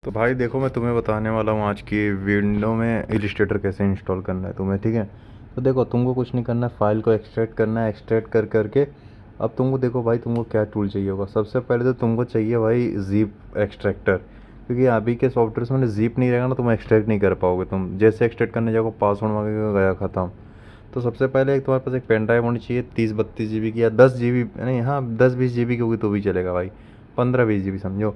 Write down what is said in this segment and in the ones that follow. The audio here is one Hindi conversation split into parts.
तो भाई देखो, मैं तुम्हें बताने वाला हूँ आज की विंडो में इलिस्ट्रेटर कैसे इंस्टॉल करना है तुम्हें, ठीक है। तो देखो, तुमको कुछ नहीं करना है, फाइल को एक्सट्रैक्ट करना है। एक्सट्रैक्ट कर करके अब तुमको देखो भाई, तुमको क्या टूल चाहिए होगा। सबसे पहले तो तुमको चाहिए भाई ज़िप एक्सट्रैक्टर, क्योंकि अभी के सॉफ्टवेयर में ज़िप नहीं रहेगा ना, तुम एक्सट्रैक्ट नहीं कर पाओगे। तुम जैसे एक्सट्रैक्ट करने जाओगे, पासवर्ड मांगेगा, गया ख़त्म। तो सबसे पहले एक तुम्हारे पास एक पेन ड्राइव होनी चाहिए, 30-32 GB की, या 10 GB, नहीं हाँ 10-20 GB की होगी तो भी चलेगा भाई, 15-20 GB समझो।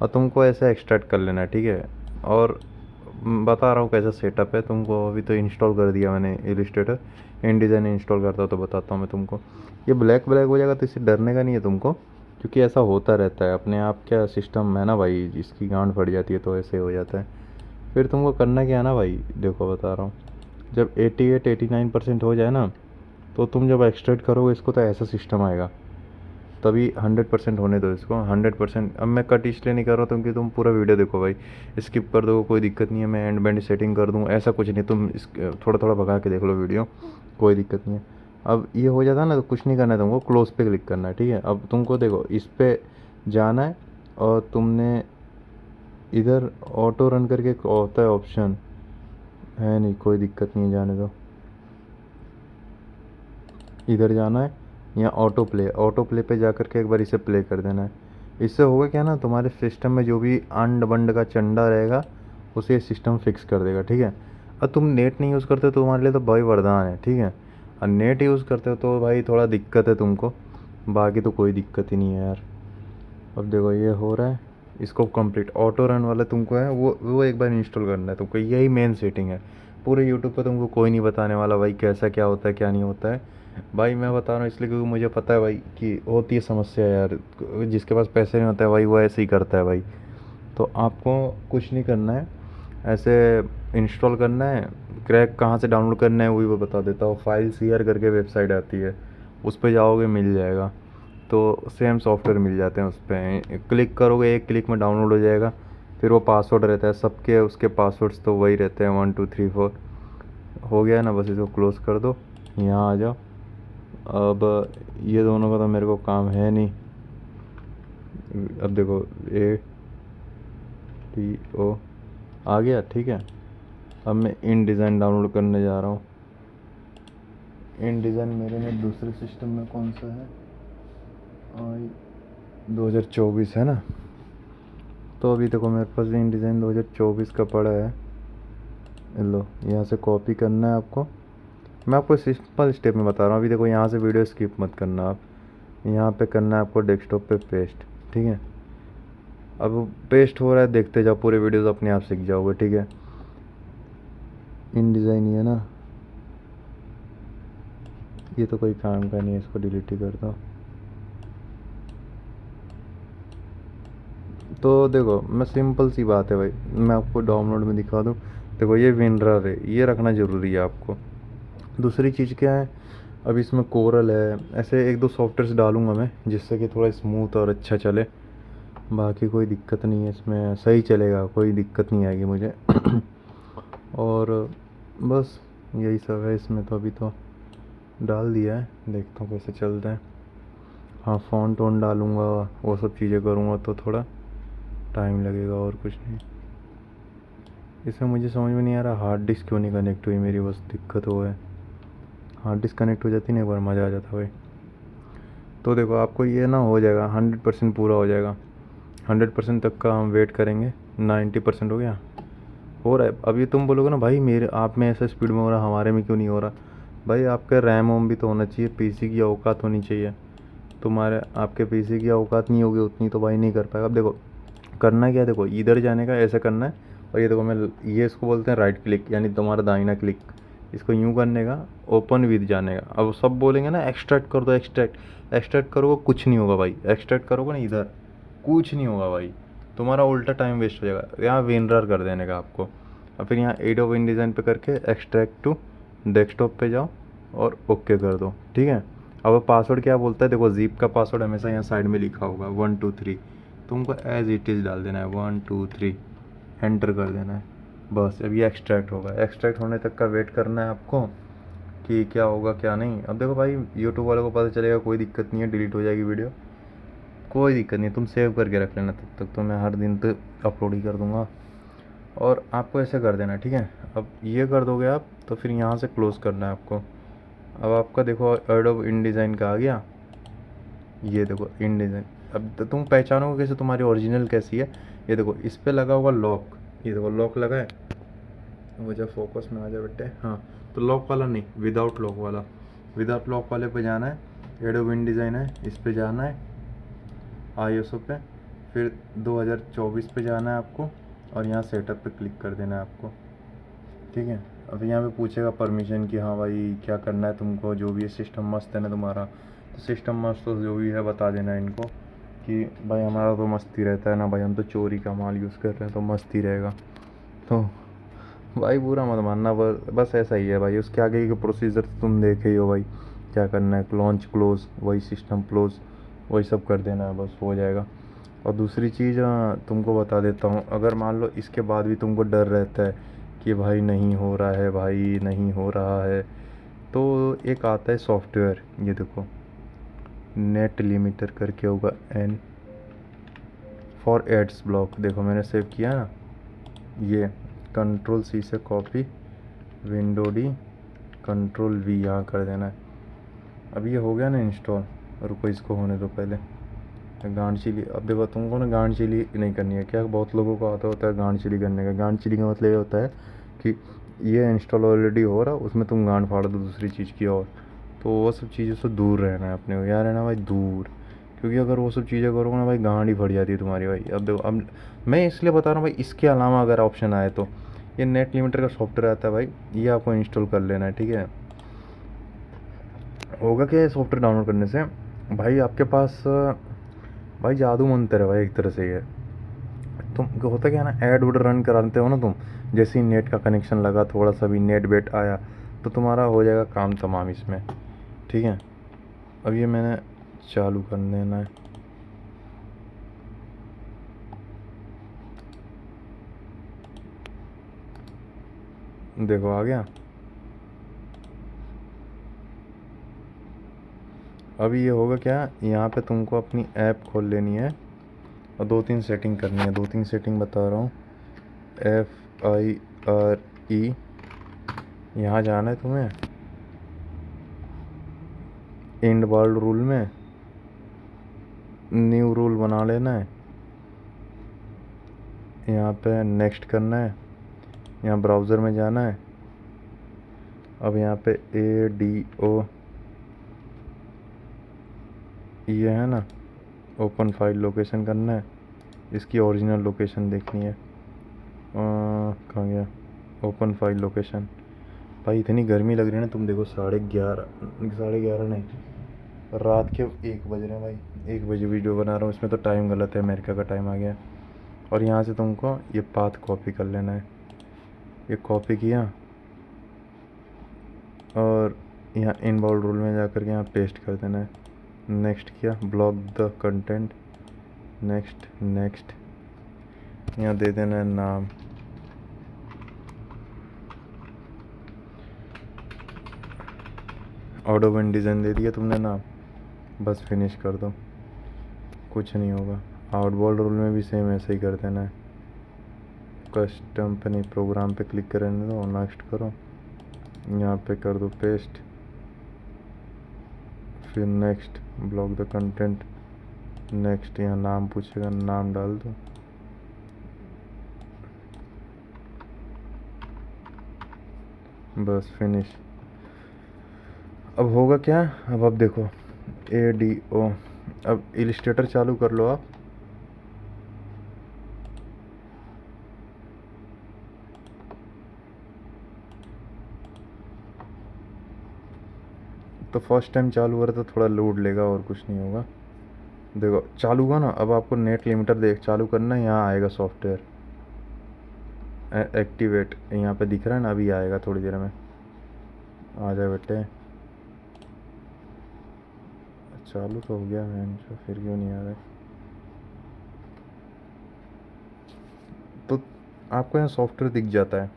और तुमको ऐसे एक्सट्रैक्ट कर लेना है, ठीक है। और बता रहा हूँ कैसा सेटअप है तुमको। अभी तो इंस्टॉल कर दिया मैंने इलिस्ट्रेटर, InDesign इंस्टॉल करता हूँ तो बताता हूँ मैं तुमको। ये ब्लैक ब्लैक हो जाएगा तो इससे डरने का नहीं है तुमको, क्योंकि ऐसा होता रहता है अपने आप। क्या सिस्टम है ना भाई, इसकी गांड फट जाती है तो ऐसे हो जाता है। फिर तुमको करना क्या है ना भाई, देखो बता रहा हूँ। जब 88-89% हो जाए ना, तो तुम जब एक्सट्रैक्ट करोगे इसको तो ऐसा सिस्टम आएगा। तभी 100% होने दो इसको 100%। अब मैं कट इसलिए नहीं कर रहा क्योंकि तुम पूरा वीडियो देखो भाई। स्किप कर दो कोई दिक्कत नहीं है, मैं एंड बैंड सेटिंग कर दूँ, ऐसा कुछ नहीं। तुम इस थोड़ा थोड़ा भगा के देख लो वीडियो, कोई दिक्कत नहीं है। अब ये हो जाता है ना, तो कुछ नहीं करना है तुमको, क्लोज पे क्लिक करना है, ठीक है। अब तुमको देखो इस पर जाना है, और तुमने इधर ऑटो रन करके एक होता है ऑप्शन, है नहीं, कोई दिक्कत नहीं है, जाने दो। इधर जाना है, यहाँ ऑटो प्ले पे जा कर के एक बार इसे प्ले कर देना है। इससे होगा क्या ना, तुम्हारे सिस्टम में जो भी अंड बंड का चंडा रहेगा उसे सिस्टम फिक्स कर देगा, ठीक है। अब तुम नेट नहीं यूज़ करते तो तुम्हारे लिए तो भाई वरदान है, ठीक है। और नेट यूज़ करते हो तो भाई थोड़ा दिक्कत है तुमको, बाकी तो कोई दिक्कत ही नहीं है यार। अब देखो ये हो रहा है, इसको कंप्लीट ऑटो रन वाला तुमको है, वो एक बार इंस्टॉल करना है तुमको। यही मेन सेटिंग है। पूरे यूट्यूब पे तुमको कोई नहीं बताने वाला भाई कैसा क्या होता है क्या नहीं होता है। भाई मैं बता रहा हूँ इसलिए क्योंकि मुझे पता है भाई कि होती है समस्या यार। जिसके पास पैसे नहीं होते हैं भाई वो ऐसे ही करता है भाई। तो आपको कुछ नहीं करना है, ऐसे इंस्टॉल करना है। क्रैक कहाँ से डाउनलोड करना है वही मैं बता देता हूँ। फाइल शेयर करके वेबसाइट आती है, उस पर जाओगे मिल जाएगा। तो सेम सॉफ्टवेयर मिल जाते हैं उस पर, क्लिक करोगे एक क्लिक में डाउनलोड हो जाएगा। फिर वो पासवर्ड रहता है सबके, उसके पासवर्ड्स तो वही रहते हैं 1 2 3 4। हो गया ना, बस इसको क्लोज़ कर दो, यहाँ आ जाओ। अब ये दोनों का तो मेरे को काम है नहीं। अब देखो ATO आ गया, ठीक है। अब मैं InDesign डाउनलोड करने जा रहा हूँ। InDesign मेरे में दूसरे सिस्टम में कौन सा है, आई 2024 है ना। तो अभी देखो मेरे पास InDesign 2024 का पड़ा है। लो, यहाँ से कॉपी करना है आपको। मैं आपको सिंपल स्टेप में बता रहा हूँ। अभी देखो यहाँ से वीडियो स्किप मत करना आप, यहाँ पे करना है आपको डेस्कटॉप पे पेस्ट, ठीक है। अब पेस्ट हो रहा है, देखते जाओ पूरे वीडियोस अपने आप सीख जाओगे, ठीक है। InDesign ही है ना, ये तो कोई काम का नहीं है, इसको डिलीट ही करता हूँ। तो देखो मैं सिंपल सी बात है भाई, मैं आपको डाउनलोड में दिखा दूँ। देखो ये विनरर है, ये रखना ज़रूरी है आपको। दूसरी चीज़ क्या है, अब इसमें कोरल है, ऐसे एक दो सॉफ्टवेयर्स डालूंगा मैं जिससे कि थोड़ा स्मूथ और अच्छा चले। बाकी कोई दिक्कत नहीं है, इसमें सही चलेगा, कोई दिक्कत नहीं आएगी मुझे। और बस यही सब है इसमें। तो अभी तो डाल दिया है, देखता हूँ कैसे चलता है। हाँ फ़ॉन्ट वॉन्ट डालूँगा, वो सब चीज़ें करूँगा तो थोड़ा टाइम लगेगा, और कुछ नहीं। इसमें मुझे समझ में नहीं आ रहा हार्ड डिस्क क्यों नहीं कनेक्ट हुई मेरी, बस दिक्कत वो है। हार्ड डिस्क कनेक्ट हो जाती ना एक बार, मज़ा आ जाता भाई। तो देखो आपको ये ना हो जाएगा, 100% पूरा हो जाएगा। 100% तक का हम वेट करेंगे। 90% हो गया, हो रहा है। अभी तुम बोलोगे ना भाई मेरे आप में ऐसा स्पीड में हो रहा, हमारे में क्यों नहीं हो रहा। भाई आपका रैम वोम भी तो होना चाहिए, पीसी की औकात होनी चाहिए। तुम्हारे आपके पीसी की औकात नहीं होगी उतनी तो भाई नहीं कर पाएगा। अब देखो करना क्या है, देखो इधर जाने का ऐसा करना है। और ये देखो मैं, ये इसको बोलते हैं राइट क्लिक, यानी तुम्हारा दाहिना क्लिक। इसको यूँ करने का, ओपन विद जाने का। अब सब बोलेंगे ना एक्सट्रैक्ट कर दो, एक्सट्रैक्ट एक्सट्रैक्ट करोगे कुछ नहीं होगा भाई। एक्सट्रैक्ट करोगे ना इधर, कुछ नहीं होगा भाई, तुम्हारा उल्टा टाइम वेस्ट हो जाएगा। यहाँ विनरर कर देने का आपको। और फिर यहाँ एडोब InDesign पे करके एक्सट्रैक्ट टू डेस्कटॉप पे जाओ और ओके कर दो, ठीक है। अब पासवर्ड क्या बोलता है, देखो ज़िप का पासवर्ड हमेशा यहाँ साइड में लिखा होगा 1 2 3। तुमको एज इट इज़ डाल देना है 1 2 3, एंटर कर देना है। बस अब ये एक्सट्रैक्ट होगा। एक्सट्रैक्ट होने तक का वेट करना है आपको कि क्या होगा क्या नहीं। अब देखो भाई यूट्यूब वालों को पता चलेगा, कोई दिक्कत नहीं है, डिलीट हो जाएगी वीडियो, कोई दिक्कत नहीं, तुम सेव करके रख लेना, तब तक तो मैं हर दिन तो अपलोड ही कर दूँगा। और आपको ऐसे कर देना, ठीक है। अब ये कर दोगे आप तो फिर यहाँ से क्लोज़ करना है आपको। अब आपका देखो एडोब InDesign का आ गया, ये देखो InDesign। अब तो तुम पहचानोगे कैसे तुम्हारी ओरिजिनल कैसी है, ये देखो इस पे लगा होगा लॉक, ये देखो लॉक लगा है, वो जब फोकस में आ जाए बेटे, हाँ। तो लॉक वाला नहीं, विदाउट लॉक वाला, विदाउट लॉक वाले पे जाना है, एडोब InDesign है इस पे जाना है, ISO पे, फिर 2024 पे जाना है आपको, और यहाँ सेटअप पे क्लिक कर देना है आपको, ठीक है। अब यहाँ पे पूछेगा परमिशन कि हाँ भाई क्या करना है तुमको, जो भी है सिस्टम मस्त है ना तुम्हारा, तो सिस्टम मस्त तो जो भी है बता देना है इनको कि भाई हमारा तो मस्ती रहता है ना भाई, हम तो चोरी का माल यूज़ कर रहे हैं तो मस्ती रहेगा। तो भाई बुरा मत मानना, बस ऐसा ही है भाई। उसके आगे के प्रोसीजर तुम देखे ही हो भाई, क्या करना है, लॉन्च क्लोज, वही सिस्टम क्लोज, वही सब कर देना है, बस हो जाएगा। और दूसरी चीज़ तुमको बता देता हूँ, अगर मान लो इसके बाद भी तुमको डर रहता है कि भाई नहीं हो रहा है, भाई नहीं हो रहा है, तो एक आता है सॉफ्टवेयर, ये देखो नेट लिमिटर करके होगा, N फॉर एड्स ब्लॉक, देखो मैंने सेव किया ना, ये Ctrl+C से कॉपी, विंडो D, Ctrl+V यहाँ कर देना है। अब ये हो गया ना इंस्टॉल, रुको इसको होने दो पहले। गांड चिली, अब देखो तुमको ना गांड चिली नहीं करनी है क्या, बहुत लोगों को आता होता है गांड चिली करने का। गांड चिली का मतलब ये होता है कि ये इंस्टॉल ऑलरेडी हो रहा, उसमें तुम गांड फाड़ दो दूसरी चीज़ की, और तो वो सब चीज़ों से दूर रहना है अपने को, यार है ना भाई, दूर। क्योंकि अगर वो सब चीज़ें करोगे ना भाई, गांड ही फट जाती है तुम्हारी भाई। अब देखो, अब मैं इसलिए बता रहा हूँ भाई, इसके अलावा अगर ऑप्शन आए तो ये नेट लिमिटर का सॉफ्टवेयर आता है भाई, ये आपको इंस्टॉल कर लेना है, ठीक है। होगा क्या सॉफ्टवेयर डाउनलोड करने से भाई, आपके पास भाई जादू मंत्र है भाई एक तरह से ये। तुम होता क्या है ना, ऐड वुड रन कराते हो ना तुम, जैसे ही नेट का कनेक्शन लगा, थोड़ा सा भी नेट बेट आया, तो तुम्हारा हो जाएगा काम तमाम इसमें, ठीक है। अब ये मैंने चालू कर देना है, देखो आ गया। अब ये होगा क्या, यहाँ पे तुमको अपनी ऐप खोल लेनी है और 2-3 सेटिंग करनी है, 2-3 सेटिंग बता रहा हूँ। FIRE, यहाँ जाना है तुम्हें, इंड वर्ल्ड रूल में न्यू रूल बना लेना है, यहाँ पे नेक्स्ट करना है, यहाँ ब्राउज़र में जाना है। अब यहाँ पे ADO ये है ना, ओपन फाइल लोकेशन करना है, इसकी ओरिजिनल लोकेशन देखनी है, कहाँ गया, ओपन फाइल लोकेशन। भाई इतनी गर्मी लग रही है ना, तुम देखो 11:30 नहीं, रात के 1 बज रहे हैं भाई, 1 बजे वीडियो बना रहा हूँ, इसमें तो टाइम गलत है, अमेरिका का टाइम आ गया। और यहाँ से तुमको ये पाथ कॉपी कर लेना है, ये कॉपी किया और यहाँ इनबाउंड रूल में जा कर के यहाँ पेस्ट कर देना है। नेक्स्ट किया, block the content, next next, यहाँ दे देना है नाम, एडोब InDesign दे दिया तुमने नाम, बस फिनिश कर दो, कुछ नहीं होगा। आउटबॉल रूल में भी सेम ऐसे ही कर देना है, कस्टम पे नहीं, प्रोग्राम पे क्लिक करने दो, नेक्स्ट करो, यहाँ पे कर दो पेस्ट, फिर next, block the content, next, यहाँ नाम पूछेगा, नाम डाल दो, बस फिनिश। अब होगा क्या, अब देखो ADO, अब इलिस्ट्रेटर चालू कर लो आप, तो फर्स्ट टाइम चालू हो रहा तो थोड़ा लोड लेगा और कुछ नहीं होगा। देखो चालू हुआ ना, अब आपको नेट लिमिटर देख चालू करना है, यहाँ आएगा सॉफ्टवेयर एक्टिवेट, यहाँ पे दिख रहा है ना, अभी आएगा थोड़ी देर में, आ जाए बेटे। चालू तो हो गया है, फिर क्यों नहीं आ रहा है, तो आपको यहाँ सॉफ्टवेयर दिख जाता है,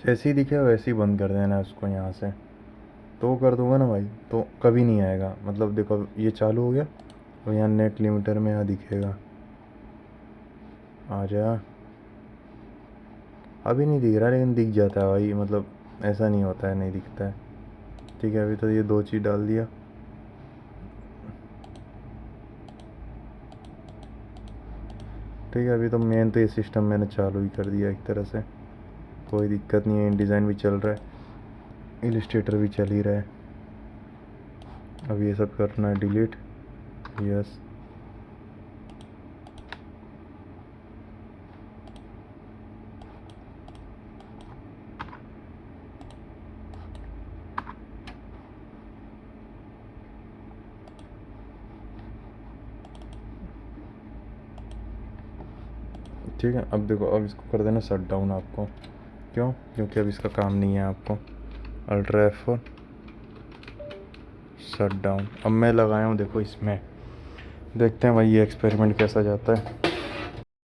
जैसे ही दिखे वैसे ही बंद कर देना है उसको यहाँ से। तो कर दूंगा ना भाई तो कभी नहीं आएगा, मतलब देखो ये चालू हो गया, तो यहाँ नेट लिमिटर में यहाँ दिखेगा, आ जा। अभी नहीं दिख रहा लेकिन दिख जाता है भाई, मतलब ऐसा नहीं होता है नहीं दिखता है। ठीक है, अभी तो ये 2 चीज़ डाल दिया। ठीक है, अभी तो मेन तो ये सिस्टम मैंने चालू ही कर दिया एक तरह से, कोई दिक्कत नहीं है। InDesign भी चल रहा है, इलस्ट्रेटर भी चल ही रहा है। अब ये सब करना है डिलीट, यस। ठीक है, अब देखो, अब इसको कर देना शट डाउन आपको। क्यों? क्योंकि अब इसका काम नहीं है आपको। Ultra F4 shut down. अब मैं लगाया हूँ, देखो इसमें, देखते हैं भाई ये एक्सपेरिमेंट कैसा जाता है।